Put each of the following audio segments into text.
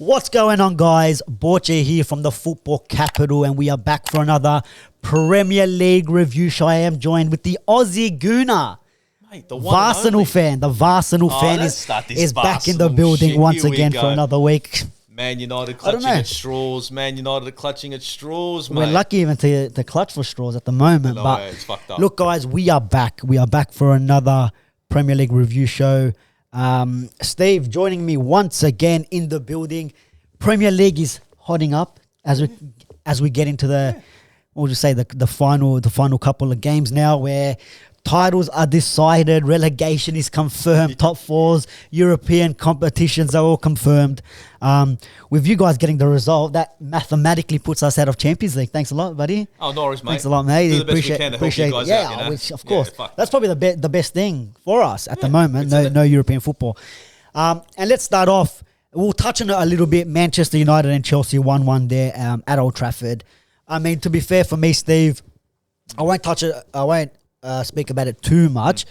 What's going on, guys? Borche here from the Football Capital, and we are back for another Premier League review show. I am joined with the Aussie Gooner. Mate, the Arsenal fan. The Arsenal fan is back in the building once again for another week. Man United clutching at straws. Man United clutching at straws, mate. We're lucky even to clutch for straws at the moment. No, but it's fucked up. Look, guys, we are back. We are back for another Premier League review show. Steve joining me once again in the building. Premier League is hotting up as we get into the final couple of games now, where titles are decided, relegation is confirmed, top fours, European competitions are all confirmed. With you guys getting the result, that mathematically puts us out of Champions League. Thanks a lot, buddy. Oh, no worries, mate. Thanks a lot, mate. Do the best we can to help you guys out, you know? Which, of course. Yeah, that's probably the best thing for us at the moment. No European football. And let's start off. We'll touch on it a little bit. Manchester United and Chelsea 1-1 there at Old Trafford. I mean, to be fair for me, Steve, I won't touch it. I won't speak about it too much.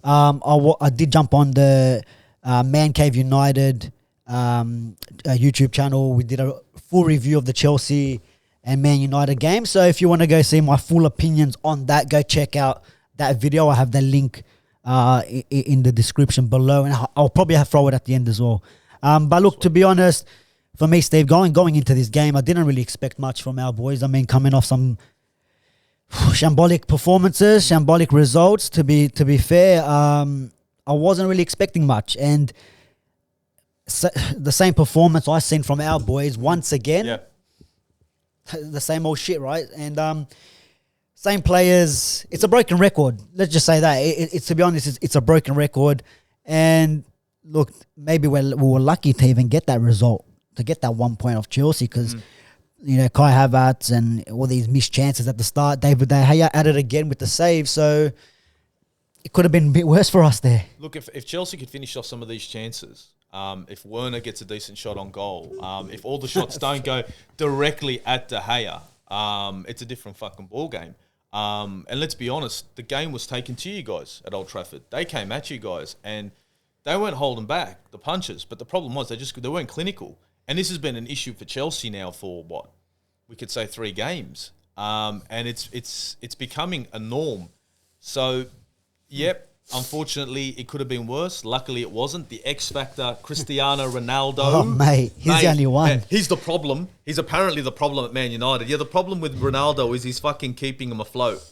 I did jump on the Man Cave United YouTube channel. We did a full review of the Chelsea and Man United game. So if you want to go see my full opinions on that, go check out that video. I have the link in the description below, and I'll probably throw it at the end as well. But look, to be honest, for me, Steve, going into this game, I didn't really expect much from our boys. I mean, coming off some shambolic performances, shambolic results. To be fair, I wasn't really expecting much, and the same performance I seen from our boys once again. Yeah. The same old shit, right? And same players. It's a broken record. Let's just say that. It's to be honest, it's a broken record. And look, maybe we were lucky to even get that result, to get that 1 point off Chelsea, because you know, Kai Havertz and all these missed chances at the start. David De Gea added again with the save, so it could have been a bit worse for us there. Look, if Chelsea could finish off some of these chances, if Werner gets a decent shot on goal, if all the shots don't go directly at De Gea, it's a different fucking ball game. And let's be honest, the game was taken to you guys at Old Trafford. They came at you guys, and they weren't holding back the punches. But the problem was they weren't clinical. And this has been an issue for Chelsea now for what we could say 3 games, and it's becoming a norm. So, yep, unfortunately, it could have been worse. Luckily, it wasn't. The X factor, Cristiano Ronaldo. Oh, mate, he's the only one. Man, he's the problem. He's apparently the problem at Man United. Yeah, the problem with Ronaldo is he's fucking keeping him afloat.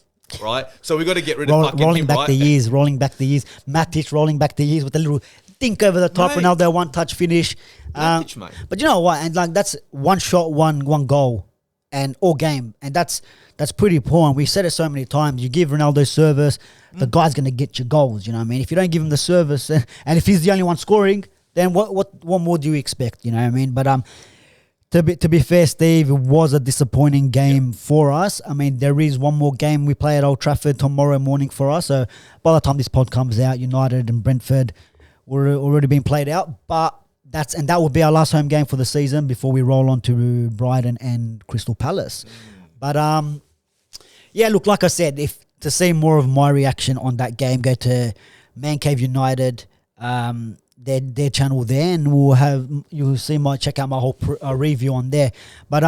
Right, so we got to get rid of fucking rolling him, back right? the years. Matic rolling back the years with a little dink over the top. Mate. Ronaldo one-touch finish. Matic, mate. But you know what? And like, that's one shot, one goal, and all game, and that's pretty poor. And we've said it so many times. You give Ronaldo service, the guy's gonna get your goals. You know what I mean? If you don't give him the service, and if he's the only one scoring, then what more do you expect? You know what I mean? But To be fair, Steve, it was a disappointing game for us. I mean, there is one more game we play at Old Trafford tomorrow morning for us. So by the time this pod comes out, United and Brentford were already been played out. But that will be our last home game for the season before we roll on to Brighton and Crystal Palace. But yeah, look, like I said, if to see more of my reaction on that game, go to Man Cave United. Their channel there, and check out my whole review on there. But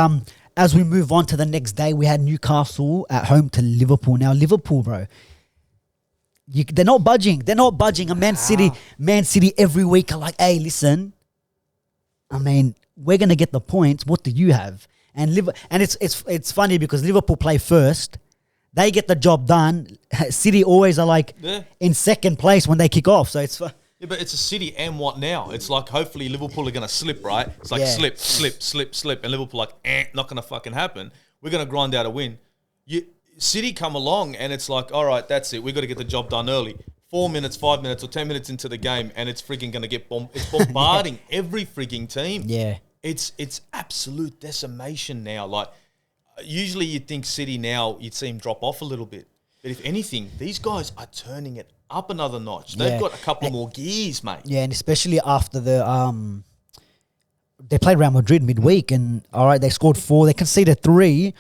as we move on to the next day, we had Newcastle at home to Liverpool. Now Liverpool, bro, they're not budging. And Man City every week are like, hey, listen, I mean, we're gonna get the points. What do you have? And it's funny because Liverpool play first. They get the job done. City always are like in second place when they kick off. So it's. Yeah, but it's a City, and what now? It's like hopefully Liverpool are going to slip, right? It's like slip, and Liverpool like, not going to fucking happen. We're going to grind out a win. City come along, and it's like, all right, that's it. We've got to get the job done early. 4 minutes, 5 minutes, or 10 minutes into the game, and it's freaking going to get it's bombarding every freaking team. Yeah. It's absolute decimation now. Like, usually you'd think City now, you'd see them drop off a little bit. But if anything, these guys are turning it up another notch. They've got a couple more gears, mate. Yeah, and especially after they played Real Madrid midweek, and all right, they scored 4, they conceded 3.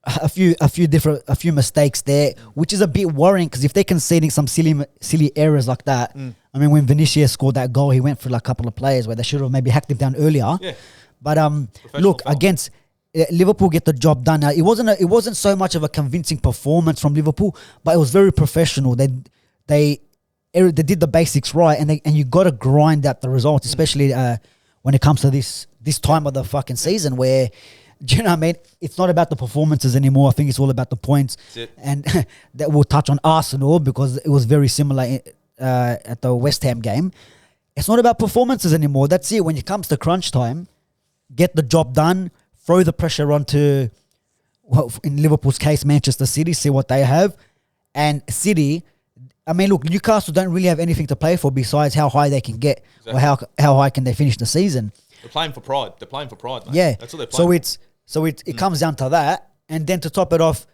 A few mistakes there, which is a bit worrying because if they're conceding some silly errors like that, I mean, when Vinicius scored that goal, he went through like a couple of players where they should have maybe hacked him down earlier. Yeah. But look, foul. against Liverpool get the job done. Now, it wasn't so much of a convincing performance from Liverpool, but it was very professional. They did the basics right, and you got to grind out the results, especially when it comes to this time of the fucking season where, do you know what I mean? It's not about the performances anymore. I think it's all about the points. And that we'll touch on Arsenal because it was very similar at the West Ham game. It's not about performances anymore. That's it. When it comes to crunch time, get the job done, throw the pressure onto, well, in Liverpool's case, Manchester City, see what they have. And City, I mean, look, Newcastle don't really have anything to play for besides how high they can get or how high can they finish the season. They're playing for pride. They're playing for pride, mate. Yeah. That's what they're playing for. So it comes down to that. And then to top it off,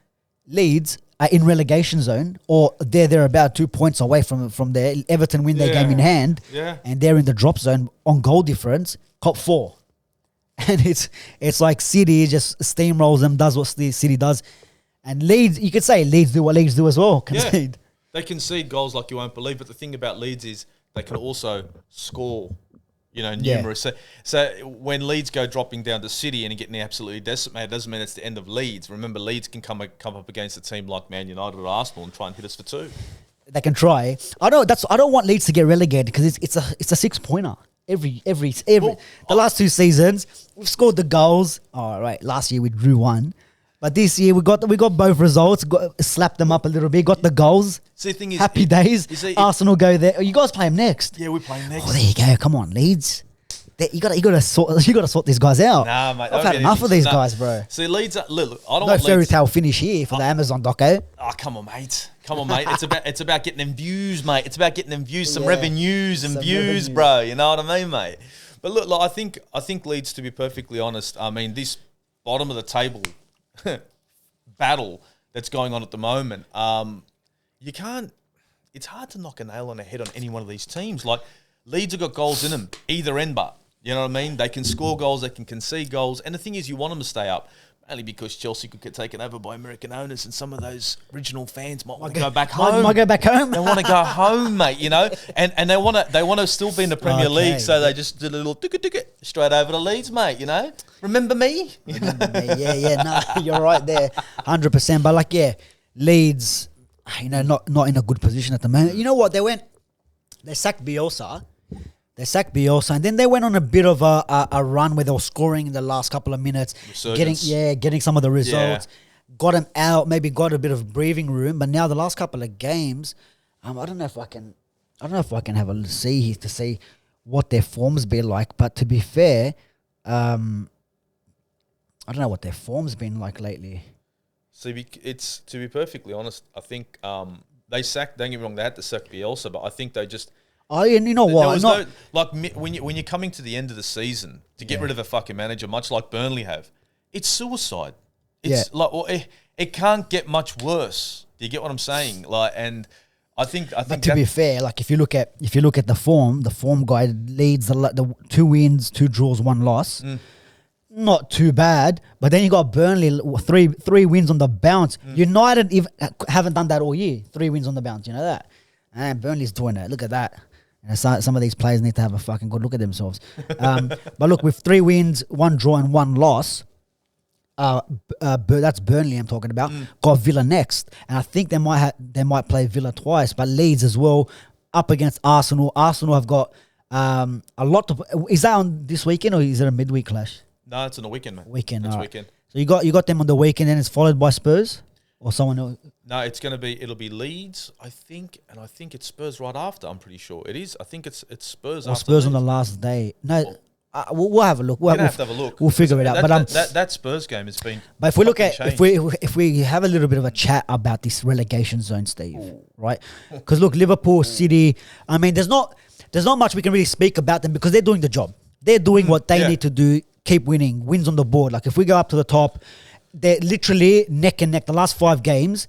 Leeds are in relegation zone, or they're about 2 points away from there. Everton win their game in hand, and they're in the drop zone on goal difference, cop 4. And it's like City just steamrolls them, does what City does. And Leeds, you could say Leeds do what Leeds do as well, concede. Yeah. They concede goals like you won't believe, but the thing about Leeds is they can also score, numerous. Yeah. So when Leeds go dropping down to City and getting absolutely decimated, doesn't mean it's the end of Leeds. Remember, Leeds can come up against a team like Man United or Arsenal and try and hit us for 2. They can try. I don't want Leeds to get relegated because it's a 6-pointer. The last 2 seasons we've scored the goals. All right, last year we drew 1. But this year we got both results. Slapped them up a little bit. Got the goals. See, the thing is, happy days. Arsenal go there. Oh, you guys play them next. Yeah, we play them next. Oh, there you go. Come on, Leeds. You got to sort these guys out. Nah, mate. I've had enough of these guys, bro. See, Leeds. Look, I don't no want fairy Leeds. tale finish here for the Amazon doco. Oh, come on, mate. It's about getting them views, mate. It's about getting them views, some revenues and views, bro. You know what I mean, mate? But look, I think Leeds, to be perfectly honest, I mean, this bottom of the table battle that's going on at the moment, it's hard to knock a nail on the head on any one of these teams. Like, Leeds have got goals in them, either end, but you know what I mean? They can score goals, they can concede goals, and the thing is, you want them to stay up. Only because Chelsea could get taken over by American owners, and some of those original fans might want to go back home. Might go back home. They want to go home, mate. And they want to still be in the Premier League, so they just did a little ticket straight over to Leeds, mate. Remember me? Yeah. No, you're right there, 100%. But Leeds, not in a good position at the moment. You know what? They sacked Bielsa. And then they went on a bit of a run where they were scoring in the last couple of minutes, getting some of the results, got them out, maybe got a bit of breathing room. But now the last couple of games, I don't know if I can have a see here to see what their form's been like. But to be fair, I don't know what their form's been like lately. See, it's to be perfectly honest, I think they sacked. Don't get me wrong, they had to sack Bielsa, but I think they just. Oh, and you know what? When you're coming to the end of the season to get rid of a fucking manager, much like Burnley have, it's suicide. It's it can't get much worse. Do you get what I'm saying? And I think. But to be fair, if you look at the form guide leads the 2 wins, 2 draws, 1 loss. Not too bad, but then you got Burnley 3 wins on the bounce. United haven't done that all year. 3 wins on the bounce. You know that, and Burnley's doing it. Look at that. Some of these players need to have a fucking good look at themselves. But look, with 3 wins, 1 draw, and 1 loss, that's Burnley I'm talking about. Got Villa next, and I think they might play Villa twice, but Leeds as well up against Arsenal. Arsenal have got a lot of. Is that on this weekend or is it a midweek clash? No, it's on the weekend, mate. Weekend. Weekend. So you got them on the weekend, and it's followed by Spurs. Or someone else? No, it'll be Leeds, I think, and I think it's Spurs right after. I'm pretty sure it is. I think it's Spurs. Or Spurs on the last day. No, we'll have a look. We'll have a look. We'll figure it out. That Spurs game has been. But if we look at if we have a little bit of a chat about this relegation zone, Steve, right? Because look, Liverpool, City. I mean, there's not much we can really speak about them because they're doing the job. They're doing what they need to do. Keep winning, wins on the board. Like if we go up to the top. They're literally neck and neck. The last 5 games,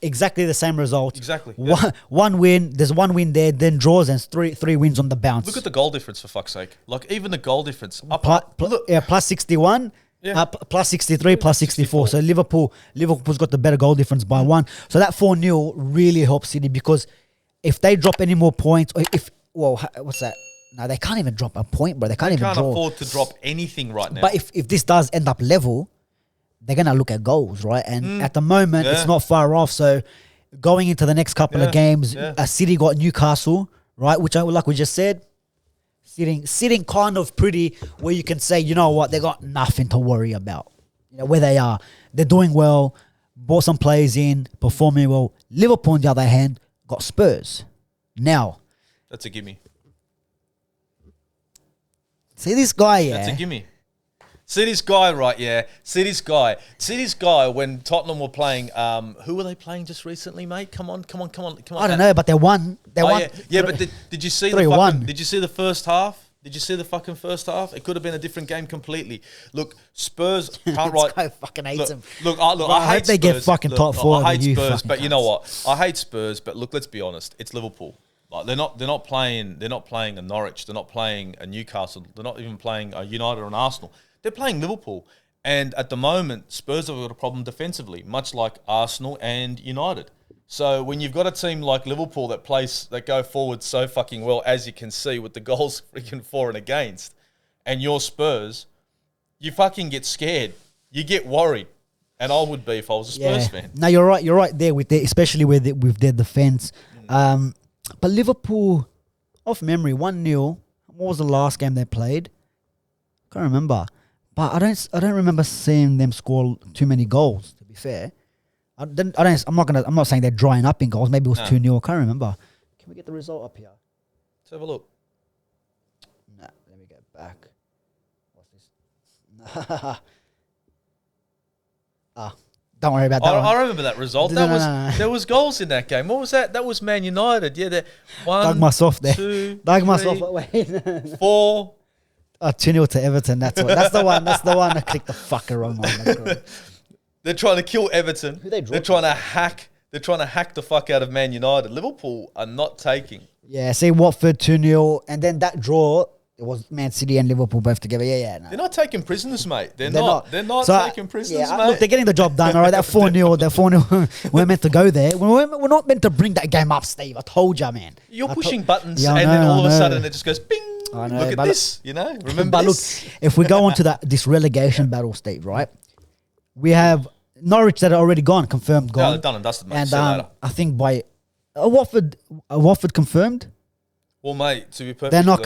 exactly the same result. Exactly. One win. There's 1 win there, then draws and 3 wins on the bounce. Look at the goal difference for fuck's sake. Even the goal difference. Plus 61. Yeah. Plus 63, plus 64. So Liverpool's got the better goal difference by 1. So that 4-0 really helps City because if they drop any more points, or what's that? No, they can't even drop a point, bro. They can't even draw. afford to drop anything right now. But if this does end up level, they're going to look at goals, right? And at the moment, it's not far off. So going into the next couple of games, City got Newcastle, right? Which, like we just said, sitting kind of pretty where you can say, you know what, they got nothing to worry about. You know, where they are. They're doing well, brought some players in, performing well. Liverpool, on the other hand, got Spurs. Now. That's a gimme. See this guy, yeah? That's a gimme. See this guy, right? Yeah. See this guy. When Tottenham were playing, who were they playing just recently, mate? Come on. I don't know, but they won. Yeah, but did you see did you see the first half? Did you see the fucking first half? It could have been a different game completely. Look, Spurs can't This guy fucking hates him. Look, I hate hope they Spurs. get fucking top four. I hate Spurs, but cunts. you know what? I hate Spurs, but look, let's be honest. It's Liverpool. Like they're not playing a Norwich. They're not playing a Newcastle. They're not even playing a United or an Arsenal. They're playing Liverpool. And at the moment, Spurs have got a problem defensively, much like Arsenal and United. So when you've got a team like Liverpool that go forward so fucking well, as you can see with the goals freaking for and against, and your Spurs, you fucking get scared. You get worried. And I would be if I was a Spurs fan. No, you're right. You're right there especially with their defense. But Liverpool, off memory, 1-0. What was the last game they played? Can't remember. But I don't remember seeing them score too many goals. To be fair, I'm not saying they're drying up in goals. Maybe it was 2-0. I can't remember. Can we get the result up here? Let's have a look. Nah, let me go back. What's this? Don't worry about that. I remember that result. There was goals in that game. What was that? That was Man United. Yeah, dug myself there. 2, dug 3, myself. Wait. 4. 2-0 to Everton. That's the one. That's the one. I clicked the fucker wrong one. They're trying to kill Everton. Who they draw? They're trying to hack the fuck out of Man United. Liverpool are not taking. Yeah, see Watford 2-0, and then that draw. It was Man City and Liverpool both together. Yeah. No. They're not taking prisoners, mate. They're not taking prisoners, mate. Look, they're getting the job done. All right, that 4-0. That 4-0. We're meant to go there. We're not meant to bring that game up, Steve. I told you, man. You're pushing buttons, then all of a sudden it just goes bing. I know, look at this, Remember but this? Look, if we go on to this relegation battle, Steve, right? We have Norwich that are already confirmed gone. No, they're done and dusted, mate. And I think by Watford confirmed. Well, mate, to be perfect, they're not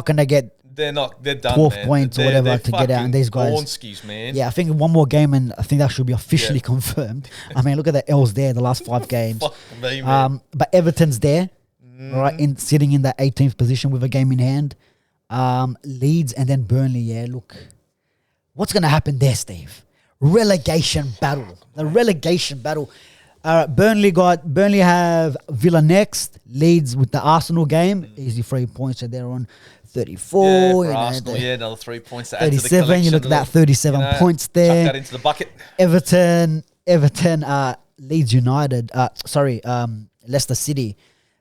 gonna get. They're done, 12 man. points or whatever to get out, and these guys. Gornskis, man. Yeah, I think one more game, and I think that should be officially confirmed. I mean, look at the L's there, the last 5 games. Fuck me, man. But Everton's there, right, sitting in that 18th position with a game in hand. Leeds and then Burnley. Yeah, look, what's gonna happen there, Steve? Relegation battle. The relegation battle. Burnley have Villa next. Leeds with the Arsenal game. Easy 3 points. So they're on 34. Yeah, for Arsenal, another 3 points to add to the 37. collection. You look at that, 37 points there. Chuck that into the bucket. Everton, Leeds United. Leicester City.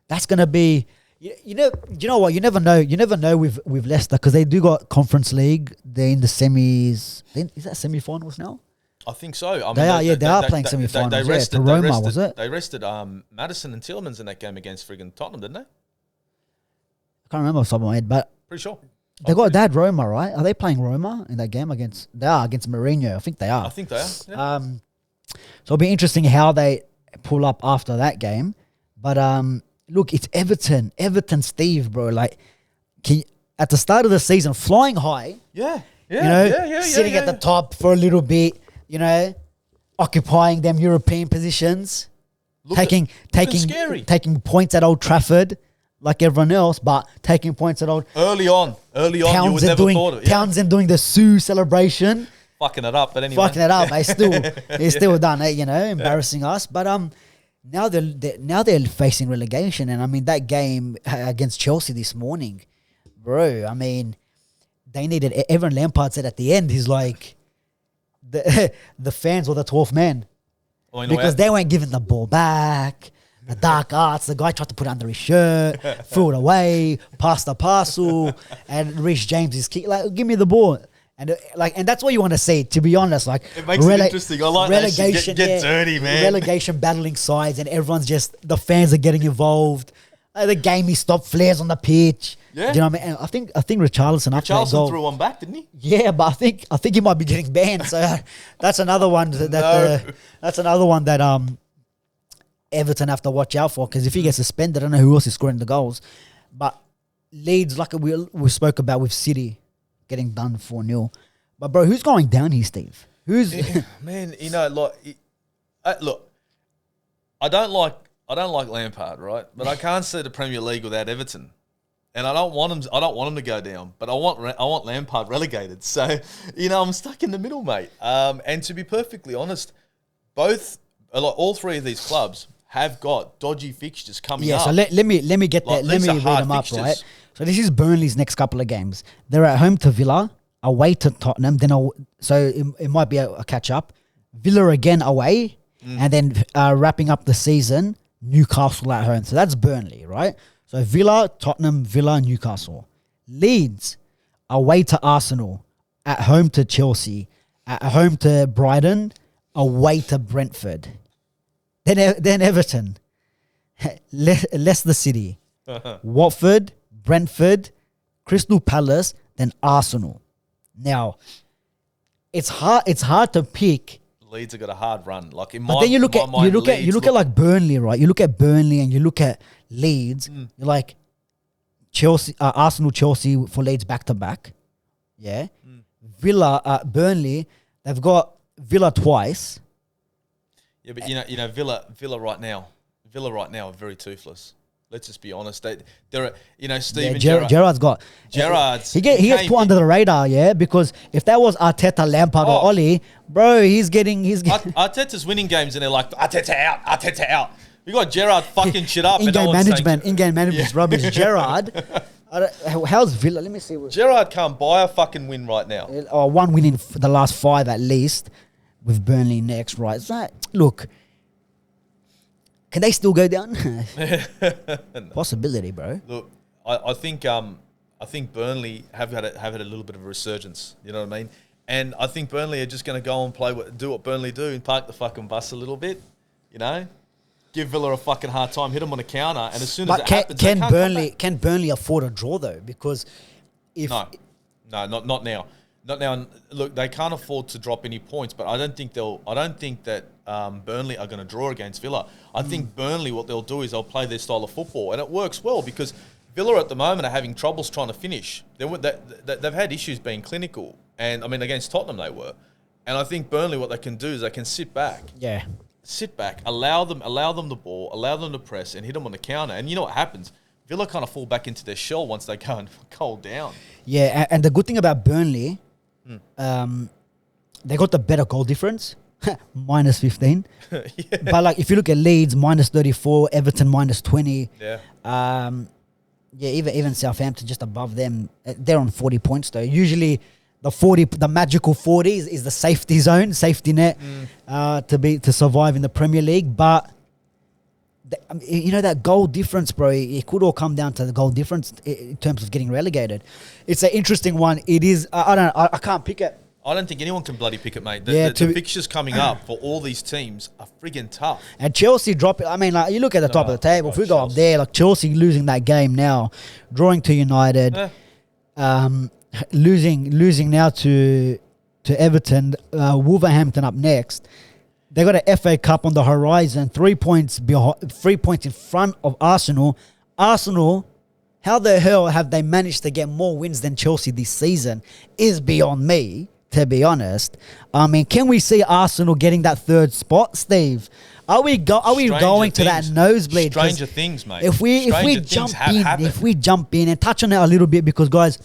That's gonna be. You know what? You never know. You never know with Leicester because they do got Conference League. They're in the semis. Is that semi-finals now? I think so. They are playing semi-finals. They rested, Roma, was it? They rested Maddison and Tielemans in that game against friggin' Tottenham, didn't they? I can't remember off the top of my head, but pretty sure. They had Roma, right? Are they playing Roma in that game against? They are against Mourinho. I think they are. I think they are. Yeah. So it'll be interesting how they pull up after that game. But look, it's Everton. Everton, Steve, bro. Like, at the start of the season, flying high. Yeah. Sitting at the top for a little bit. Occupying them European positions, taking points at Old Trafford like everyone else, but taking points at early on, you would never thought of it. Townsend doing the Sue celebration, fucking it up, but anyway, He's still done it, embarrassing us. But now they're facing relegation, and I mean that game against Chelsea this morning, bro. I mean, they needed. Everyone Lampard said at the end, he's like. The fans were the 12th man because they weren't giving the ball back. The dark arts, the guy tried to put it under his shirt, threw it away, passed the parcel, and Reece James is give me the ball. And that's what you want to see, to be honest. Like, it makes it interesting. I like relegation, get dirty, man. Relegation battling sides, and everyone's the fans are getting involved. The game he stopped, flares on the pitch. Yeah. Do you know what I mean? And I think Richarlison up that Charleston goal. threw one back, didn't he? Yeah, but I think he might be getting banned. So that's another one that's another one that Everton have to watch out for, because if he gets suspended, I don't know who else is scoring the goals. But Leeds, like we spoke about with City getting done 4-0. But bro, who's going down here, Steve? Who's Man, look, I don't like Lampard, right? But I can't see the Premier League without Everton. And I don't want him to go down, but I want Lampard relegated. So, I'm stuck in the middle, mate. And to be perfectly honest, all three of these clubs have got dodgy fixtures coming up. So let me get that. Let me read them up, right? So this is Burnley's next couple of games. They're at home to Villa, away to Tottenham. So it might be a catch up. Villa again away, and then wrapping up the season, Newcastle at home. So that's Burnley, right? So Villa, Tottenham, Villa, Newcastle. Leeds away to Arsenal, at home to Chelsea, at home to Brighton, away to Brentford. Then Everton, Leicester City, Watford, Brentford, Crystal Palace, then Arsenal. Now, it's hard to pick. Leeds have got a hard run. Like but then you look at like Burnley, right? You look at Burnley and you look at Leeds. You're like Chelsea, Arsenal, Chelsea for Leeds back to back. Yeah, Villa, Burnley. They've got Villa twice. Yeah, but Villa right now are very toothless. Let's just be honest. They're Steven Gerrard's got. He gets put under the radar, yeah, because if that was Arteta, Lampard, or Ollie, bro, he's getting. Arteta's winning games, and they're like Arteta out. You got Gerrard fucking shit up. In-game management's rubbish. Gerrard. How's Villa? Let me see. Gerrard can't buy a fucking win right now. One win in the last 5 at least, with Burnley next, right? So, look. Can they still go down? No. Possibility, bro. Look, I think Burnley have had a little bit of a resurgence. You know what I mean? And I think Burnley are just going to go and do what Burnley do and park the fucking bus a little bit. Give Villa a fucking hard time, hit them on a counter, and as soon as it happens, can Burnley afford a draw though? Because not now. Not now. Look, they can't afford to drop any points, but I don't think that Burnley are going to draw against Villa. I think Burnley, what they'll do is they'll play their style of football, and it works well because Villa at the moment are having troubles trying to finish. They've had issues being clinical, and I mean against Tottenham they were, and I think Burnley what they can do is they can sit back, allow them the ball, allow them to press, and hit them on the counter, and you know what happens. Villa kind of fall back into their shell once they go and cold down. Yeah, and the good thing about Burnley. They got the better goal difference, minus 15. Yeah. But like if you look at Leeds, minus 34, Everton minus 20. Yeah. Even Southampton just above them. They're on 40 points though. Usually the magical 40s is the safety zone, safety net to survive in the Premier League. But that goal difference, bro, it could all come down to the goal difference in terms of getting relegated. It's an interesting one. It is. I can't pick it. I don't think anyone can bloody pick it, mate. The fixtures coming up for all these teams are friggin' tough. And Chelsea drop it. I mean, like you look at the top of the table. If we go up there, like Chelsea losing that game now, drawing to United, losing now to Everton, Wolverhampton up next. They got an FA Cup on the horizon, 3 points in front of Arsenal. Arsenal, how the hell have they managed to get more wins than Chelsea this season is beyond me, to be honest. I mean, can we see Arsenal getting that third spot, Steve? Are we going to that nosebleed? Stranger things, mate. If we jump in and touch on that a little bit, because guys,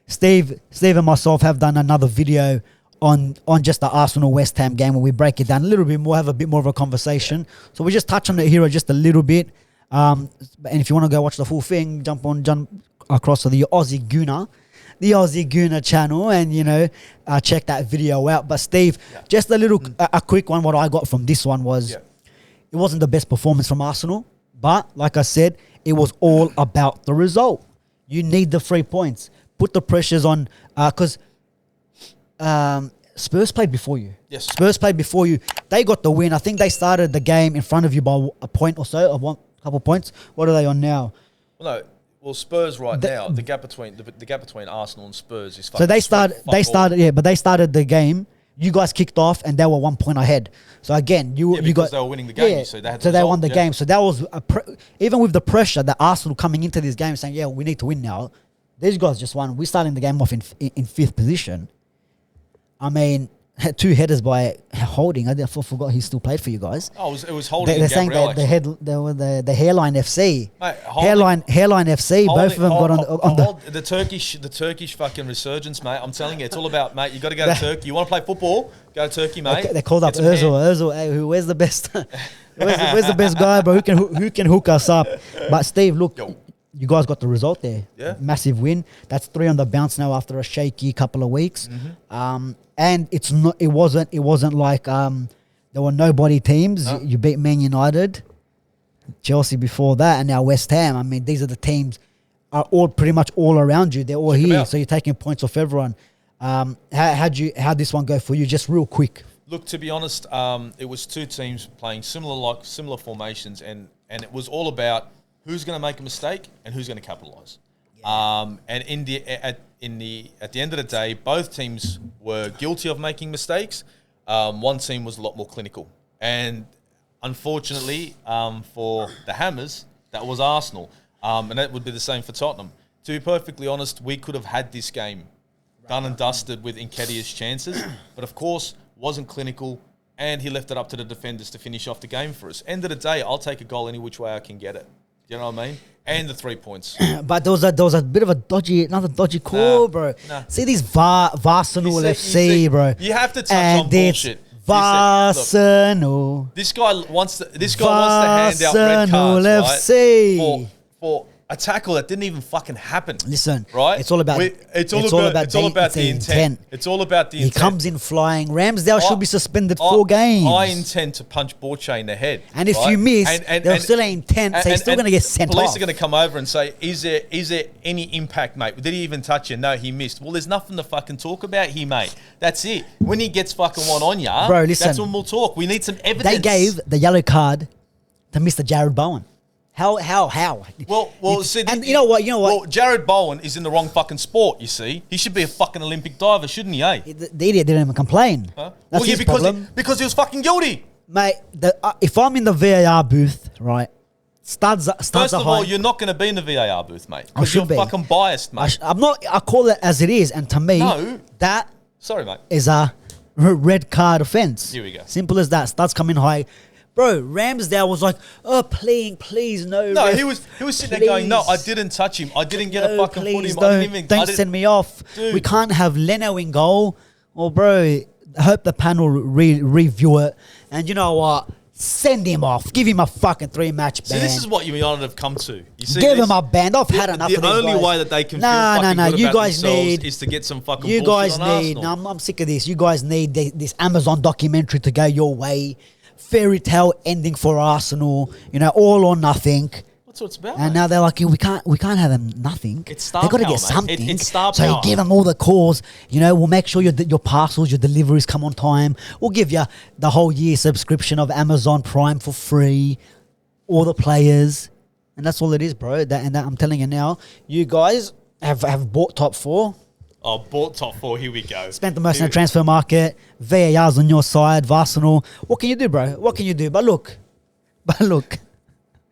Steve and myself have done another video on just the Arsenal West Ham game where we break it down a little bit more, have a bit more of a conversation. So we just touch on it here just a little bit. And if you want to go watch the full thing, jump across to the Aussie Gooner channel and, check that video out. But Steve, just a quick one. What I got from this one was it wasn't the best performance from Arsenal, but like I said, it was all about the result. You need the 3 points. Put the pressures on, because Spurs played before you. Yes. Spurs played before you. They got the win. I think they started the game in front of you by a point or so, couple points. What are they on now? Well, no. Well, Spurs now, the gap between Arsenal and Spurs is fucking so they started the game. You guys kicked off, and they were 1 point ahead. So again, they were winning the game. They won the game. So that was even with the pressure that Arsenal coming into this game saying, "Yeah, we need to win now." These guys just won. We're starting the game off in 5th position. I mean, had 2 headers by Holding. I forgot he still played for you guys. Oh, it was Holding. They're saying that the Hairline FC, Mate, Hairline FC. Both of them got on the Turkish fucking resurgence, mate. I'm telling you, it's all about, mate. You got to go to Turkey. You want to play football? Go to Turkey, mate. They called up Özil. Hey, where's the best? where's the best guy, bro? Who can hook us up? But Steve, look. You guys got the result there. Yeah. Massive win. That's 3 on the bounce now after a shaky couple of weeks. And it wasn't like there were nobody teams. No. You beat Man United, Chelsea before that, and now West Ham. I mean, these are the teams are all pretty much all around you. They're all here. So you're taking points off everyone. How'd this one go for you? Just real quick. Look, to be honest, it was 2 teams playing similar formations, and it was all about who's going to make a mistake and who's going to capitalise. Yeah. And at the end of the day, both teams were guilty of making mistakes. One team was a lot more clinical, and unfortunately for the Hammers, that was Arsenal, and that would be the same for Tottenham. To be perfectly honest, we could have had this game done and dusted with Nketiah's chances, but of course wasn't clinical, and he left it up to the defenders to finish off the game for us. End of the day, I'll take a goal any which way I can get it. You know what I mean? And the 3 points. But there was a bit of another dodgy call, bro. See these Arsenal FC, bro. You have to touch on bullshit. Arsenal. This guy wants to hand out red cards, FC. Right? For a tackle that didn't even fucking happen. Listen, right? It's all about the intent. It's all about the intent. He comes in flying. Ramsdale should be suspended 4 games. I intend to punch Borche in the head. And if you miss, there's still an intent, so he's still going to get sent off. Police are going to come over and say, is there any impact, mate? Did he even touch you? No, he missed. Well, there's nothing to fucking talk about here, mate. That's it. When he gets fucking one on ya, bro, listen, that's when we'll talk. We need some evidence. They gave the yellow card to Mr. Jarrod Bowen. How? Well, see, and you know what? Well, Jarrod Bowen is in the wrong fucking sport, you see. He should be a fucking Olympic diver, shouldn't he, eh? The idiot didn't even complain. Huh? That's his problem. Because he was fucking guilty. Mate, if I'm in the VAR booth, right, studs First of all, you're not going to be in the VAR booth, mate. Because you're fucking biased, mate. I'm not. I call it as it is, and to me, that sorry, mate, is a red card offence. Here we go. Simple as that. Studs coming high. Bro, Ramsdale was like, "Oh, please, no." No, he was sitting there going, "No, I didn't touch him. I didn't get a fucking foot him. Don't send me off. Dude. We can't have Leno in goal." Well, bro, I hope the panel review it. And you know what? Send him off. Give him a fucking 3-match ban. See, this is what United have come to. You see, give him a ban. I've had enough of this. The only way that they can feel fucking good you about guys themselves is to get some fucking you bullshit guys on need. Arsenal. No, I'm sick of this. You guys need this Amazon documentary to go your way. Fairy tale ending for Arsenal, all or nothing. That's what it's about. And now they're like, we can't have them nothing. It's star They got to power, get something. It's star so power. you give them all the calls. We'll make sure your parcels, your deliveries come on time. We'll give you the whole year subscription of Amazon Prime for free. All the players, and that's all it is, bro. And I'm telling you now, you guys have bought top 4. Oh, bought top 4. Here we go. Spent the most in the transfer market. VAR's on your side. Arsenal. What can you do, bro? What can you do? But look.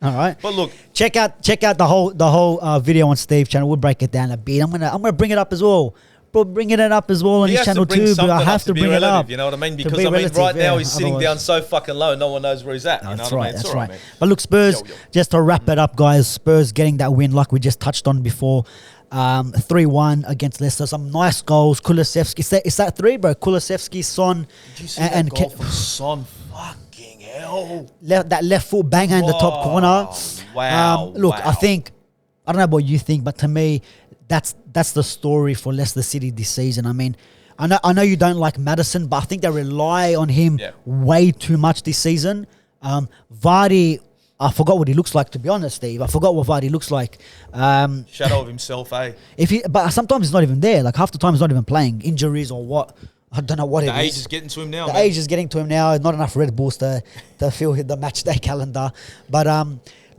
All right. But look. Check out the whole video on Steve's channel. We'll break it down a bit. I'm gonna bring it up as well. Bro, bringing it up as well on his channel too. But I have to bring it up. You know what I mean? Because right now he's sitting down so fucking low, no one knows where he's at. That's right. That's right. But look, Spurs. Just to wrap it up, guys. Spurs getting that win, like we just touched on before. 3-1 against Leicester. Some nice goals. Kulusevski. Is that 3, bro? Kulusevski, Son. Did you see that goal from Son? Fucking hell. That left foot banger in the top corner. Wow. Look, I don't know what you think, but to me, that's the story for Leicester City this season. I mean, I know you don't like Maddison, but I think they rely on him way too much this season. Vardy, I forgot what he looks like, to be honest, Steve. I forgot what Vardy looks like. Shadow of himself, eh? But sometimes he's not even there. Like half the time he's not even playing. Injuries or what. I don't know what it is. The age is getting to him now. Age is getting to him now. Not enough Red Bulls to fill the match day calendar. But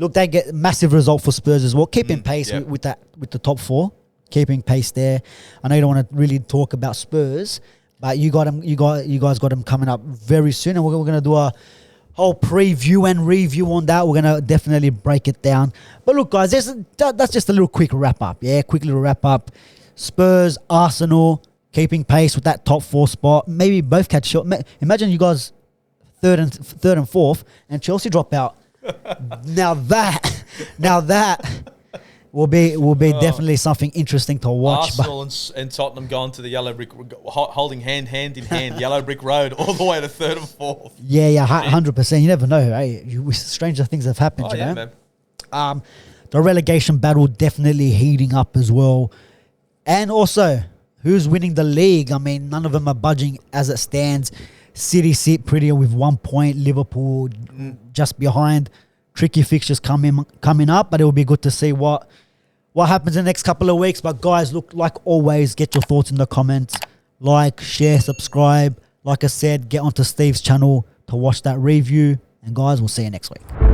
Look, they get massive result for Spurs as well. Keeping pace with the top four. Keeping pace there. I know you don't want to really talk about Spurs, but you guys got them coming up very soon, and we're going to do a whole preview and review on that. We're going to definitely break it down. But look, guys, that's just a little quick wrap up. Yeah, quick little wrap up. Spurs, Arsenal, keeping pace with that top four spot. Maybe both catch short. Imagine you guys third and fourth, and Chelsea drop out. Now that will be definitely something interesting to watch. Arsenal and Tottenham going to the yellow brick, holding hand in hand, yellow brick road all the way to third and fourth. Yeah, 100%. You never know. Hey, stranger things have happened. Oh, yeah, man. The relegation battle definitely heating up as well, and also who's winning the league. I mean, none of them are budging as it stands. City sit pretty with 1 point. Liverpool just behind. Tricky fixtures coming up, but it will be good to see what happens in the next couple of weeks. But guys, look, like always, get your thoughts in the comments. Like, share, subscribe. Like I said, get onto Steve's channel to watch that review. And guys, we'll see you next week.